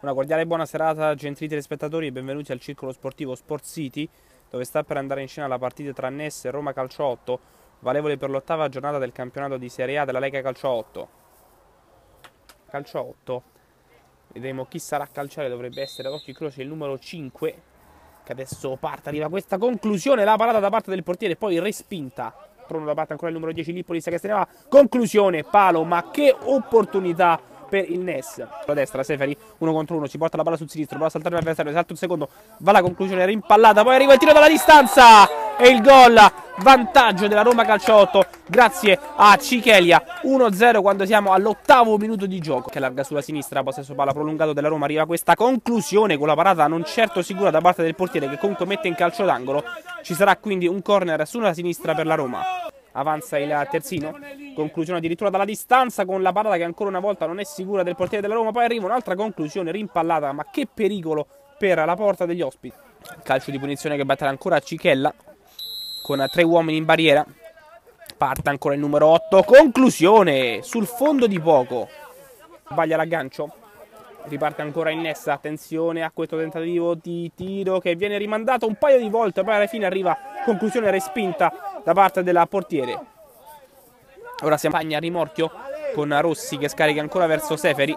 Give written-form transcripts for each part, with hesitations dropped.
Una cordiale buona serata, gentili telespettatori, e benvenuti al circolo sportivo Sport City, dove sta per andare in scena la partita tra NES e Roma Calcio 8, valevole per l'8ª giornata del campionato di Serie A della Lega Calcio 8. Calcio 8, vedremo chi sarà a calciare, dovrebbe essere ad occhio e croce il numero 5, che adesso parte, arriva questa conclusione, la parata da parte del portiere, poi respinta, pronto da parte ancora il numero 10, Lippolis che se ne va, conclusione, palo, ma che opportunità per il NES. A destra Seferi, 1 contro 1, si porta la palla sul sinistro, prova a saltare l'avversario, salta un secondo, va la conclusione, rimpallata, poi arriva il tiro dalla distanza e il gol, vantaggio della Roma Calcio 8 grazie a Cichelia, 1-0 quando siamo all'8º minuto di gioco, che allarga sulla sinistra, possesso palla prolungato della Roma, arriva questa conclusione con la parata non certo sicura da parte del portiere, che comunque mette in calcio d'angolo. Ci sarà quindi un corner sulla sinistra per la Roma. Avanza il terzino, conclusione addirittura dalla distanza con la parata che ancora una volta non è sicura del portiere della Roma, poi arriva un'altra conclusione rimpallata, ma che pericolo per la porta degli ospiti. Calcio di punizione che batterà ancora Cichella con 3 uomini in barriera, parte ancora il numero 8, conclusione sul fondo di poco, sbaglia l'aggancio, riparte ancora il NES, attenzione a questo tentativo di tiro che viene rimandato un paio di volte, poi alla fine arriva conclusione respinta da parte della portiere. Ora si impagna a rimorchio con Rossi che scarica ancora verso Seferi.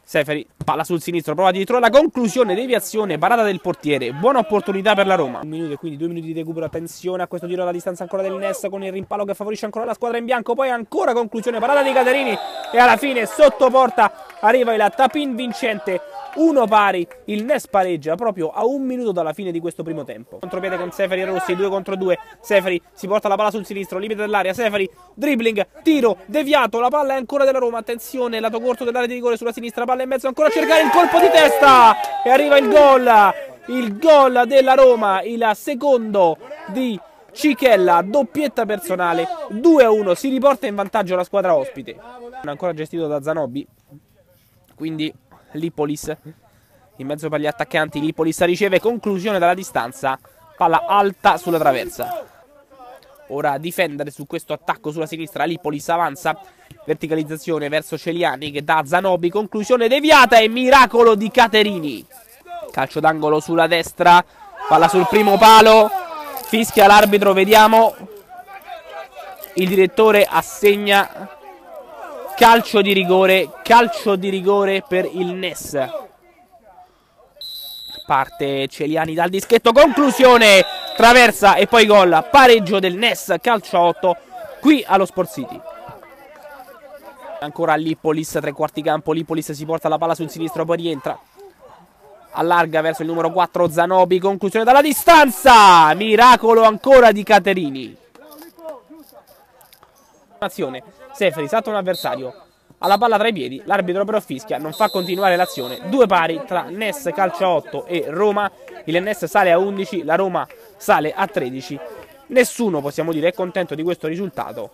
Seferi, palla sul sinistro, prova addirittura la conclusione, deviazione, parata del portiere, buona opportunità per la Roma. 1 minuto e quindi 2 minuti di recupero, attenzione a questo tiro alla distanza ancora del NES con il rimpallo che favorisce ancora la squadra in bianco, poi ancora conclusione, parata di Caterini e alla fine sotto porta arriva il tap-in vincente. 1 pari, il NES pareggia proprio a 1 minuto dalla fine di questo primo tempo. Contropiede con Seferi e Rossi, 2 contro 2. Seferi si porta la palla sul sinistro, limite dell'area. Seferi, dribbling, tiro, deviato. La palla è ancora della Roma. Attenzione, lato corto dell'area di rigore sulla sinistra. Palla in mezzo, ancora a cercare il colpo di testa. E arriva il gol. Il gol della Roma, il secondo di Cichella, doppietta personale. 2-1, si riporta in vantaggio la squadra ospite. Ancora gestito da Zanobi. Quindi Lippolis in mezzo per gli attaccanti, Lippolis riceve, conclusione dalla distanza, palla alta sulla traversa. Ora a difendere su questo attacco sulla sinistra, Lippolis avanza, verticalizzazione verso Celiani che dà Zanobi, conclusione deviata e miracolo di Caterini. Calcio d'angolo sulla destra, palla sul primo palo, fischia l'arbitro, vediamo, il direttore assegna calcio di rigore per il NES. Parte Celiani dal dischetto, conclusione, traversa e poi gol, pareggio del NES Calcio 8 qui allo Sport City. Ancora Lippolis, 3 quarti campo, Lippolis si porta la palla sul sinistro, poi rientra, allarga verso il numero 4 Zanobi, conclusione dalla distanza, miracolo ancora di Caterini. Azione, Seferi salta un avversario, ha la palla tra i piedi, l'arbitro però fischia, non fa continuare l'azione. 2 pari tra NES Calcio 8 e Roma, il NES sale a 11, la Roma sale a 13. Nessuno, possiamo dire, è contento di questo risultato.